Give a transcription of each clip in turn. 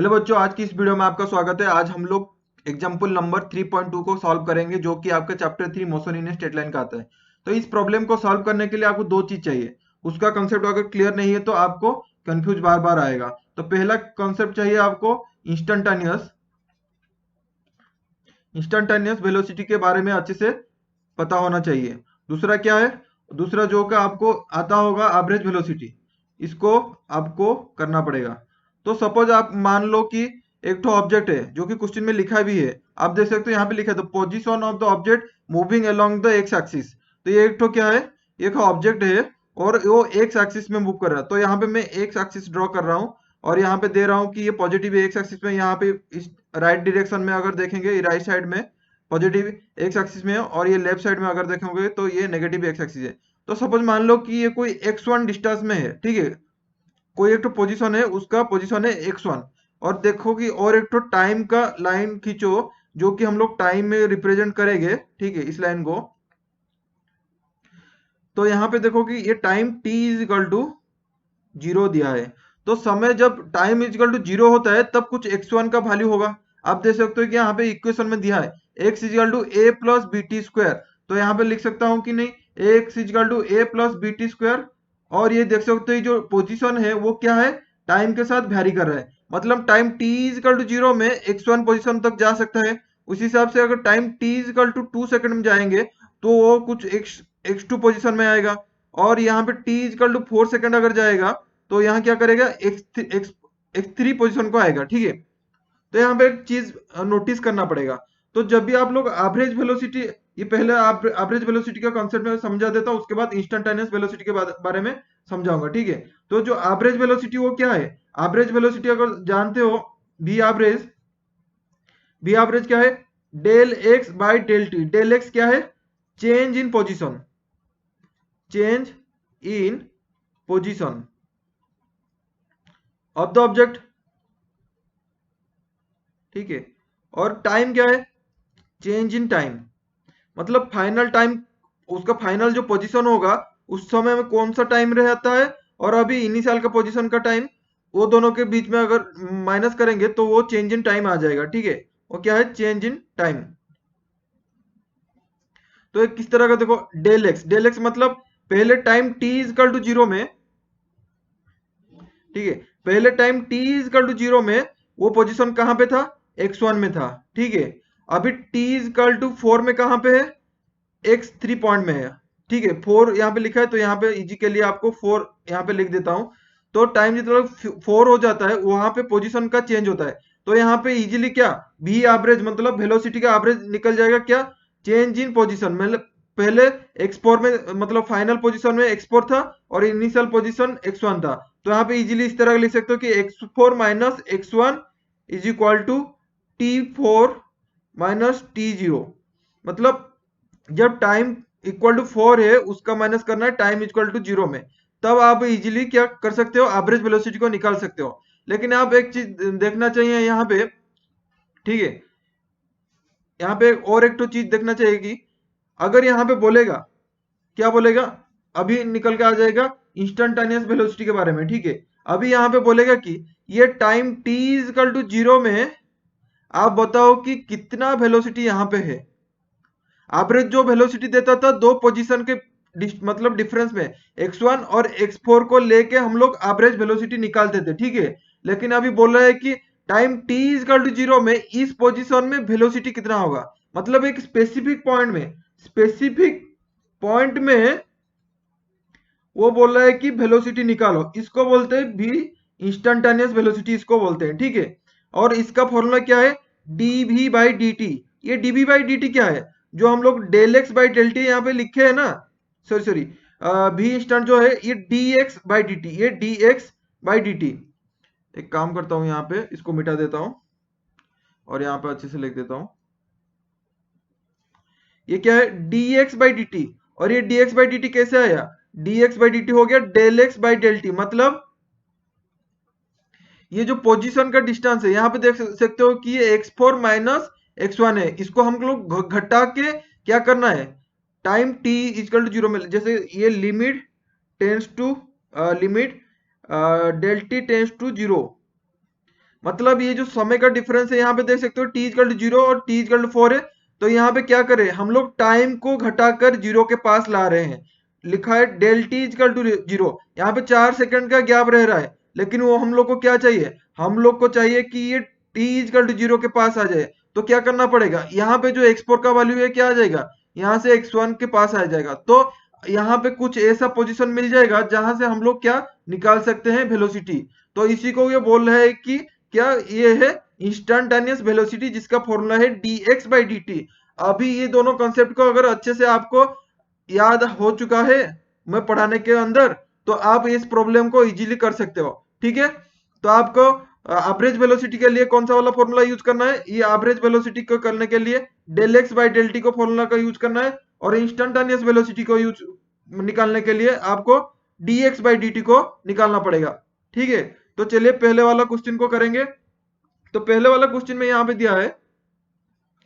Hello बच्चों, आज की इस वीडियो में आपका स्वागत है। आज हम लोग एग्जाम्पल नंबर 3.2 को सॉल्व करेंगे, जो कि आपका chapter 3 motion in straight line का आता है। तो इस प्रॉब्लम को सॉल्व करने के लिए आपको दो चीज चाहिए। उसका कंसेप्ट अगर क्लियर नहीं है तो आपको कंफ्यूज बार बार आएगा। तो पहला कंसेप्ट चाहिए आपको इंस्टेंटेनियस इंस्टेंटेनियस वेलोसिटी के बारे में अच्छे से पता होना चाहिए। दूसरा क्या है? दूसरा जो कि आपको आता होगा एवरेज वेलोसिटी, इसको आपको करना पड़ेगा। तो सपोज आप मान लो कि एक तो ऑब्जेक्ट है जो कि क्वेश्चन में लिखा भी है, आप देख सकते हो यहाँ पे लिखा है the position of the object moving along the x axis. तो ये एक तो क्या है, एक ऑब्जेक्ट है और वो एक्स एक्सिस में मूव कर रहा है। तो यहाँ पे मैं एक्स एक्सिस ड्रॉ कर रहा हूँ और यहाँ पे दे रहा हूँ कि ये पॉजिटिव एक्स एक्सिस में, यहाँ पे इस राइट डायरेक्शन में अगर देखेंगे राइट साइड में पॉजिटिव एक्स एक्सिस में है और ये लेफ्ट साइड में अगर देखेंगे तो ये नेगेटिव एक्स एक्सिस है। तो सपोज मान लो कि ये कोई x1 डिस्टेंस में है, ठीक है। कोई एक तो पोजीशन है, उसका पोजीशन है x1 और देखो कि और एक तो टाइम का लाइन खींचो जो कि हम लोग टाइम में रिप्रेजेंट करेंगे, ठीक है, इस लाइन को। तो यहाँ पे देखो कि ये time t is equal to 0 दिया है। तो समय जब टाइम इज इक्वल टू 0 होता है तब कुछ x1 का वैल्यू होगा। आप देख सकते हो कि यहाँ पे इक्वेशन में दिया है x is equal to a plus b t square. तो यहाँ पे लिख सकता हूँ कि नहीं, x is equal to a plus b t square. और ये देख सकते हो जो पोजीशन है वो क्या है, टाइम के साथ वैरी कर रहा है। मतलब time t is equal to 0 में x1 पोजीशन तक जा सकता है। उसी हिसाब से अगर time t is equal to 2 second में जाएंगे तो वो कुछ x2 पोजीशन में आएगा। और यहाँ पे t is equal to 4 second अगर जाएगा तो यहाँ क्या करेगा, एक्स थ्री पोजिशन को आएगा, ठीक है। तो यहाँ पे एक चीज नोटिस करना पड़ेगा। तो जब भी आप लोग एवरेज वेलोसिटी, ये पहले एवरेज वेलोसिटी का कॉन्सेप्ट में समझा देता हूँ, उसके बाद इंस्टेंटेनियस वेलोसिटी के बारे में समझाऊंगा, ठीक है। तो जो एवरेज वेलोसिटी वो क्या है, एवरेज वेलोसिटी अगर जानते हो, वी एवरेज क्या है, del x by del t. Del x क्या है, change in position, change in position of the object, ठीक है। और टाइम क्या है, चेंज इन टाइम, मतलब फाइनल टाइम, उसका फाइनल जो पोजीशन होगा उस समय में कौन सा टाइम रहता है और अभी इनिशियल का पोजीशन का टाइम, वो दोनों के बीच में अगर माइनस करेंगे तो वो चेंज इन टाइम आ जाएगा, ठीक है। वो क्या है, चेंज इन टाइम। तो एक किस तरह का देखो, डेल एक्स मतलब पहले टाइम टी इजकल टू 0 में, ठीक है, पहले टाइम t इजकल टू 0 में वो पोजीशन कहां पे था, x1 में था, ठीक है। अभी t इजकल टू 4 में कहां पे है, x3 पॉइंट में है, ठीक है। 4 यहाँ पे लिखा है तो यहाँ पे इजी के लिए आपको 4 यहाँ पे लिख देता हूं। तो टाइम जितना 4 हो जाता है वहां पे पोजीशन का चेंज होता है। तो यहाँ पे इजीली क्या, v एवरेज मतलब वेलोसिटी का एवरेज निकल जाएगा, क्या, चेंज इन पोजीशन। मतलब पहले x4 में, मतलब फाइनल पोजीशन में x4 था और इनिशियल पोजीशन x1 था। तो यहाँ पे इजीली इस तरह लिख सकते हो कि x4 minus x1 is equal to t4 minus t0। मतलब जब टाइम इक्वल टू 4 है उसका माइनस करना है टाइम इक्वल टू 0 में, तब आप इजीली क्या कर सकते हो, एवरेज वेलोसिटी को निकाल सकते हो। लेकिन आप एक चीज देखना चाहिए यहाँ पे, ठीक है, यहाँ पे और एक तो चीज देखना चाहिए कि अगर यहाँ पे बोलेगा, क्या बोलेगा, अभी निकल के आ जाएगा इंस्टेंटेनियस वेलोसिटी के बारे में, ठीक है। अभी यहाँ पे बोलेगा कि ये टाइम t इक्वल टू 0 में आप बताओ कि कितना वेलोसिटी यहाँ पे है। एवरेज जो वेलोसिटी देता था दो पोजीशन के मतलब डिफरेंस में, x1 और x4 को लेके हम लोग एवरेज वेलोसिटी निकालते थे, ठीक है। लेकिन अभी बोल रहा है कि टाइम t इक्वल टू 0 में इस पोजीशन में वेलोसिटी कितना होगा। मतलब एक स्पेसिफिक पॉइंट में वो बोल रहा है कि वेलोसिटी निकालो, इसको बोलते हैं भी इंस्टेंटेनियस वेलोसिटी, इसको बोलते हैं, ठीक है। और इसका फॉर्मूला क्या है, dv बाई dt। ये dv बाई dt क्या है, जो हम लोग del x by del t यहाँ पे लिखे है ना, सॉरी v इंस्टेंट जो है ये dx बाई dt, ये dx बाई dt। एक काम करता हूँ, यहाँ पे इसको मिटा देता हूँ और यहाँ पे अच्छे से लिख देता हूँ। ये क्या है, dx बाई dt। और ये dx बाई dt कैसे आया, dx बाई dt हो गया del x by del t. मतलब ये जो पोजीशन का डिस्टेंस है, यहाँ पे देख सकते हो कि ये x4 माइनस x1 है, इसको हम लोग घटा के क्या करना है, टाइम t इक्वल टू 0 में, जैसे ये limit tends to limit del t tends to 0, मतलब ये जो समय का डिफरेंस है यहाँ पे देख सकते हो t इक्वल टू 0 और t इक्वल टू 4 है। तो यहाँ पे क्या करें हम लोग, टाइम को घटाकर 0 के पास ला रहे हैं। लिखा है डेल t इक्वल टू 0, यहाँ पे 4 सेकंड का गैप रह रहा है, लेकिन वो हम लोग को क्या चाहिए, हम लोग को चाहिए कि ये t इक्वल टू 0 के पास आ जाए। तो क्या करना पड़ेगा, यहाँ पे जो x4 का वैल्यू है क्या आ जाएगा, यहाँ से x1 के पास आ जाएगा। तो यहाँ पे कुछ ऐसा पोजीशन मिल जाएगा जहां से हम लोग क्या निकाल सकते हैं वेलोसिटी। तो इसी को ये बोल रहा है कि क्या ये है इंस्टेंटेनियस वेलोसिटी, जिसका फॉर्मूला है dx बाई dt। अभी ये दोनों कॉन्सेप्ट को अगर अच्छे से आपको याद हो चुका है मैं पढ़ाने के अंदर, तो आप इस प्रॉब्लम को इजीली कर सकते हो। ठीक है, तो आपको एवरेज वेलोसिटी के लिए कौन सा वाला फॉर्मूला यूज करना है, ये एवरेज वेलोसिटी को करने के लिए del x by del t को फॉर्मूला का यूज करना है, और इंस्टेंटेनियस वेलोसिटी को यूज निकालने के लिए आपको dx बाई dt को निकालना पड़ेगा। ठीक है, तो चलिए पहले वाला क्वेश्चन को करेंगे। तो पहले वाला क्वेश्चन में यहाँ पे दिया है,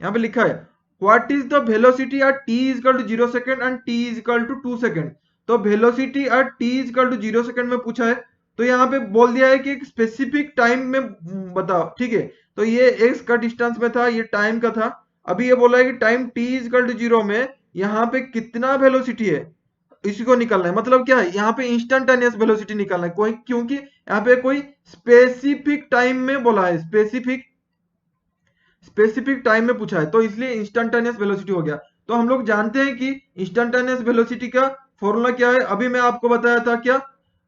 यहाँ पे लिखा है what is the velocity at t is equal to 0 second and t is equal to 2 second. तो velocity at t is equal to 0 second में पूछा है, तो यहाँ पे बोल दिया है कि एक स्पेसिफिक टाइम में बताओ। ठीक है, तो ये x का डिस्टेंस में था, ये टाइम का था। अभी ये बोला है कि time t is equal to 0 में यहाँ पे कितना वेलोसिटी है, इसी को निकालना है। मतलब क्या है, यहाँ पे इंस्टेंटेनियस वेलोसिटी निकालना है कोई, क्योंकि यहाँ पे कोई स्पेसिफिक टाइम में बोला है, स्पेसिफिक टाइम में पूछा है, तो इसलिए इंस्टेंटेनियस वेलोसिटी हो गया। तो हम लोग जानते हैं कि इंस्टेंटेनियस वेलोसिटी का फॉर्मूला क्या है। अभी मैं आपको बताया था क्या,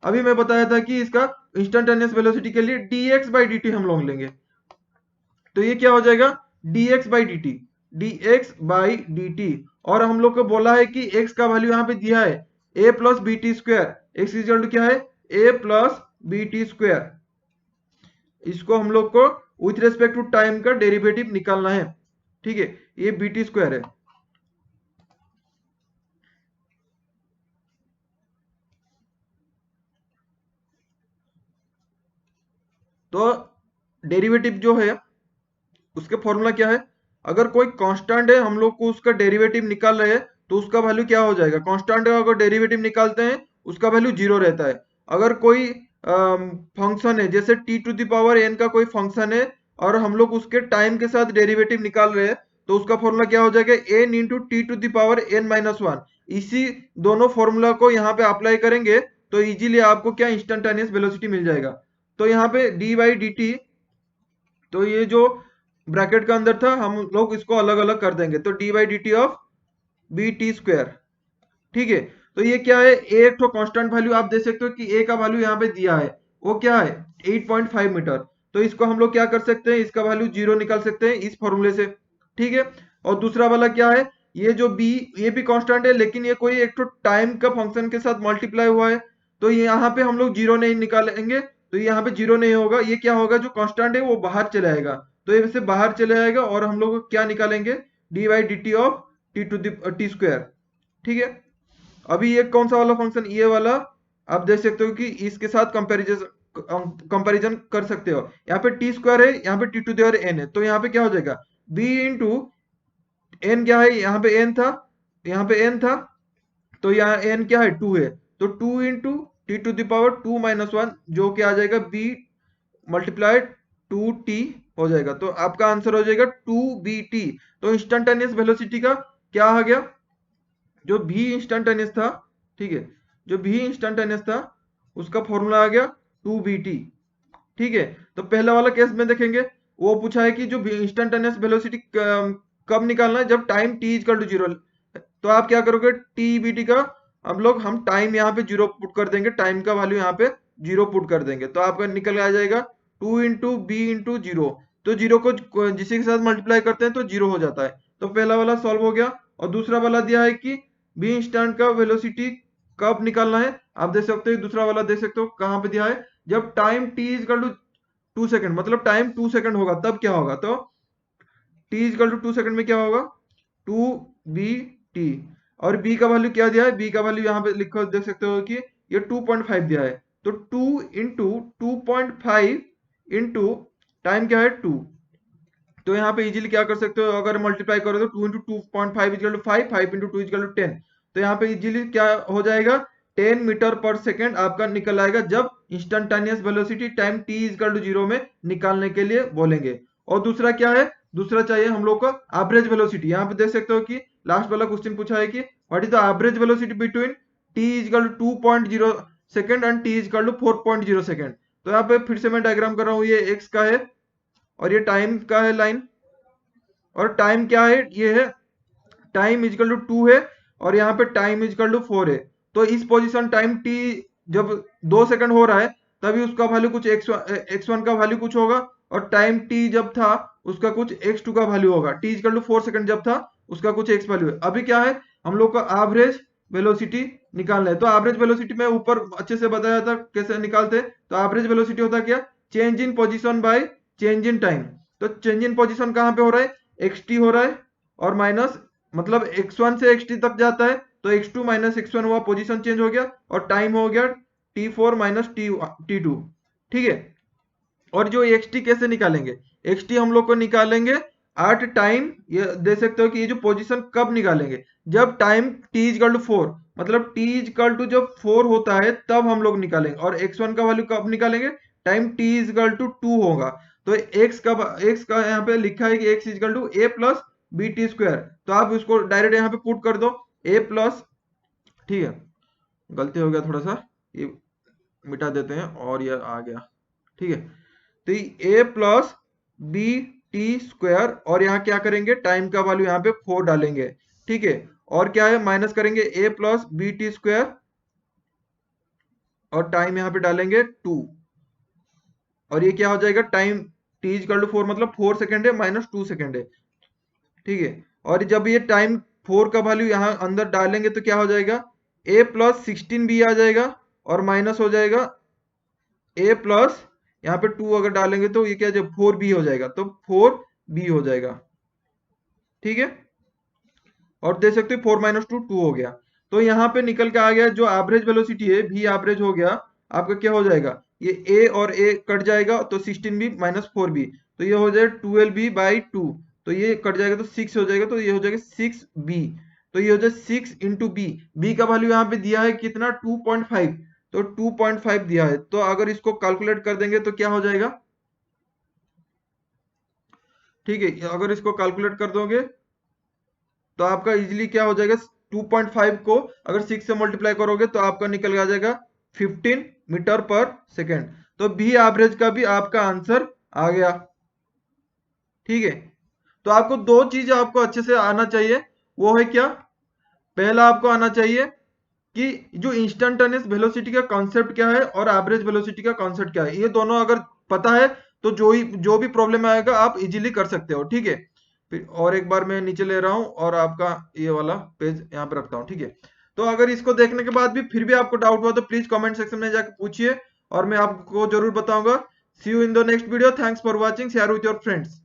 अभी मैं बताया था कि इसका इंस्टेंटेनियस वेलोसिटी के लिए dx बाई dt हम लोग लेंगे। तो ये क्या हो जाएगा, dx by dt, dx by dt। और हम लोग को बोला है कि x का वैल्यू यहाँ पे दिया है a plus b t square, x equal to क्या है a plus b t square. इसको हम लोग को विथ रेस्पेक्ट टू टाइम का डेरिवेटिव निकालना है। ठीक है, ये बी टी स्क्वायर है। तो डेरिवेटिव जो है उसके फॉर्मूला क्या है, अगर कोई कांस्टेंट है हम लोग को उसका डेरिवेटिव निकाल रहे हैं, तो उसका वैल्यू क्या हो जाएगा, कांस्टेंट का अगर डेरिवेटिव निकालते हैं उसका वैल्यू 0 रहता है। अगर कोई फंक्शन है, जैसे t to the power n का कोई फंक्शन है और हम लोग उसके टाइम के साथ डेरिवेटिव निकाल रहे हैं, तो उसका फॉर्मूला क्या हो जाएगा, n into t to the power n minus 1। इसी दोनों फॉर्मूला को यहाँ पे अप्लाई करेंगे तो इजीली आपको क्या इंस्टेंटेनियस वेलोसिटी मिल जाएगा। तो यहाँ पे डी बाई डी टी, तो ये जो ब्रैकेट का अंदर था हम लोग इसको अलग अलग कर देंगे, तो d by d t of b t square. ठीक है, तो ये क्या है, एक तो कांस्टेंट वैल्यू आप देख सकते हो कि ए का वैल्यू यहाँ पे दिया है, वो क्या है 8.5 मीटर। तो इसको हम लोग क्या कर सकते हैं, इसका वैल्यू 0 निकाल सकते हैं इस फॉर्मूले से। ठीक है, और दूसरा वाला क्या है, ये जो बी, ये भी कांस्टेंट है लेकिन ये कोई एक तो टाइम का फंक्शन के साथ मल्टीप्लाई हुआ है, तो यहाँ पे हम लोग 0 नहीं निकालेंगे, तो यहाँ पे 0 नहीं होगा। ये क्या होगा, जो कांस्टेंट है वो बाहर चले आएगा, तो ये वैसे बाहर चले आएगा और हम लोग क्या निकालेंगे, d by d t of t to t square. ठीक है, अभी ये कौन सा वाला फंक्शन, ये वाला आप देख सकते हो कि इसके साथ कंपैरिजन कर सकते हो। यहाँ पे टी स्क्वायर है, यहाँ पे टी टू देवर एन है, तो यहाँ पे क्या हो जाएगा बी इंटू एन, क्या है यहाँ पे एन था, यहाँ पे एन था, तो यहाँ एन क्या है 2 है, तो 2 into t to the power 2 minus 1, जो कि आ जाएगा बी मल्टीप्लाइड 2t हो जाएगा। तो आपका आंसर हो जाएगा 2bt। तो इंस्टेंटेनियस वेलोसिटी का क्या आ गया, जो भी इंस्टेंटेनियस था, ठीक है, जो भी इंस्टेंटेनियस था उसका फॉर्मूला आ गया 2bt। ठीक है, तो पहला वाला केस में देखेंगे, वो पूछा है कि जो इंस्टेंटेनियस वेलोसिटी कब निकालना है, जब टाइम t इक्वल टू 0। तो आप क्या करोगे, टी का हम टाइम यहाँ पे 0 पुट कर देंगे, टाइम का वैल्यू यहाँ पे 0 पुट कर देंगे, तो आपका निकल आ जाएगा 2 इंटू बी इंटू 0। तो 0 को जिसी के साथ मल्टीप्लाई करते हैं तो 0 हो जाता है। तो पहला वाला सॉल्व हो गया। और दूसरा वाला दिया है कि बी इंस्टेंट का वेलोसिटी कब निकालना है, आप देख सकते हो दूसरा वाला देख सकते हो कहाँ पे दिया है, जब time t equal to 2 second, मतलब टाइम 2 सेकंड होगा तब क्या होगा, तो t इक्वल टू 2 सेकंड में क्या होगा 2bt। और b का वैल्यू क्या दिया है, b का वैल्यू यहाँ पे लिखो देख सकते हो कि ये 2.5 दिया है, तो 2 इंटू 2.5 इंटू टाइम क्या है 2। तो यहाँ पे इजीली क्या कर सकते हो, अगर मल्टीप्लाई करो तो 2 into 2.5 equal to 5, 5 into 2 equal to 10। तो यहाँ पे इजीली क्या हो जाएगा 10 मीटर पर सेकेंड आपका निकल आएगा जब instantaneous velocity time t equal to 0 में निकालने के लिए बोलेंगे। और दूसरा क्या है, दूसरा चाहिए हम लोग को एवरेज वेलोसिटी। यहाँ पे देख सकते हो कि लास्ट वाला क्वेश्चन पूछा है कि what is the average velocity between t equal to 2.0 second and t equal to 4.0 second. तो यहाँ पे फिर से मैं डायग्राम कर रहा हूँ, ये x का है और ये टाइम का है लाइन, और टाइम क्या है, ये है टाइम इक्वल टू 2 है और यहाँ पे टाइम इक्वल टू 4 है। तो इस पोजीशन टाइम t जब 2 सेकंड हो रहा है तभी उसका वैल्यू कुछ x1 का वैल्यू कुछ होगा, और टाइम t जब था उसका कुछ x2 का वैल्यू होगा। t इक्वल टू 4 सेकंड जब था उसका कुछ x वैल्यू है। अभी क्या है, हम लोग को एवरेज वेलोसिटी निकालना है। तो एवरेज वेलोसिटी में ऊपर अच्छे से बताया था कैसे निकालते। तो एवरेज वेलोसिटी होता क्या, change in position by change in time. तो चेंज इन पोजिशन कहाँ पे हो रहा है, xt हो रहा है, और माइनस मतलब x1 से xt तक जाता है तो x2 माइनस x1 हुआ, पोजीशन चेंज हो गया, और टाइम हो गया t4 माइनस t2। ठीक है, और जो xt कैसे निकालेंगे, xt हम लोग को निकालेंगे एट टाइम। ये देख सकते हो कि ये जो पोजीशन कब निकालेंगे, जब टाइम t इक्वल टू 4, मतलब t इक्वल टू जब 4 होता है तब हम लोग निकालेंगे। और x1 का वैल्यू कब निकालेंगे, टाइम t इक्वल टू 2 होगा। तो x का यहाँ पे लिखा है कि x equal to a plus b t square. तो आप उसको डायरेक्ट यहाँ पे पुट कर दो a प्लस, ठीक है गलती हो गया थोड़ा सा, ये मिटा देते हैं और ये आ गया, ठीक है। तो a plus b t square, और यहाँ क्या करेंगे, टाइम का वैल्यू यहाँ पे 4 डालेंगे, ठीक है। और क्या है, माइनस करेंगे a plus b t square और टाइम यहाँ पे डालेंगे 2, और ये क्या हो जाएगा, टाइम t इक्वल टू 4 मतलब 4 सेकेंड है माइनस 2 सेकेंड है, ठीक है। और जब ये टाइम 4 का वैल्यू यहाँ अंदर डालेंगे तो क्या हो जाएगा, a प्लस 16b आ जाएगा, और माइनस हो जाएगा a प्लस यहाँ पे 2 अगर डालेंगे तो ये क्या, जब 4b हो जाएगा तो 4b हो जाएगा, ठीक है। और देख सकते हो 4 माइनस 2 2 हो गया। तो यहाँ पे निकल के आ गया जो एवरेज वेलोसिटी है, v एवरेज हो गया आपका, क्या हो जाएगा, ये a और a कट जाएगा तो 16b माइनस 4b, तो ये हो जाएगा 12b बाई 2, तो ये कट जाएगा तो 6 हो जाएगा, तो ये हो जाएगा 6b। तो ये हो जाएगा 6 इंटू बी, बी का वैल्यू यहाँ पे दिया है कितना 2.5, तो 2.5 दिया है। तो अगर इसको कैलकुलेट कर देंगे तो क्या हो जाएगा, ठीक है अगर इसको कैलकुलेट कर दोगे तो आपका इजीली क्या हो जाएगा, 2.5 को अगर 6 से मल्टीप्लाई करोगे तो आपका निकल आ जाएगा 15 मीटर पर सेकेंड। तो भी एवरेज का भी आपका आंसर आ गया, ठीक है। तो आपको दो चीज आपको अच्छे से आना चाहिए, वो है क्या, पहला आपको आना चाहिए कि जो इंस्टेंटेनियस वेलोसिटी का कॉन्सेप्ट क्या है और एवरेज वेलोसिटी का कॉन्सेप्ट क्या है। ये दोनों अगर पता है तो जो भी प्रॉब्लम आएगा आप इजीली कर सकते हो, ठीक है। फिर और एक बार मैं नीचे ले रहा हूं और आपका ये वाला पेज यहाँ पे रखता हूँ, ठीक है। तो अगर इसको देखने के बाद भी फिर भी आपको डाउट हुआ तो प्लीज कमेंट सेक्शन में जाकर पूछिए और मैं आपको जरूर बताऊंगा। See you in the next video, thanks for watching, share with your friends.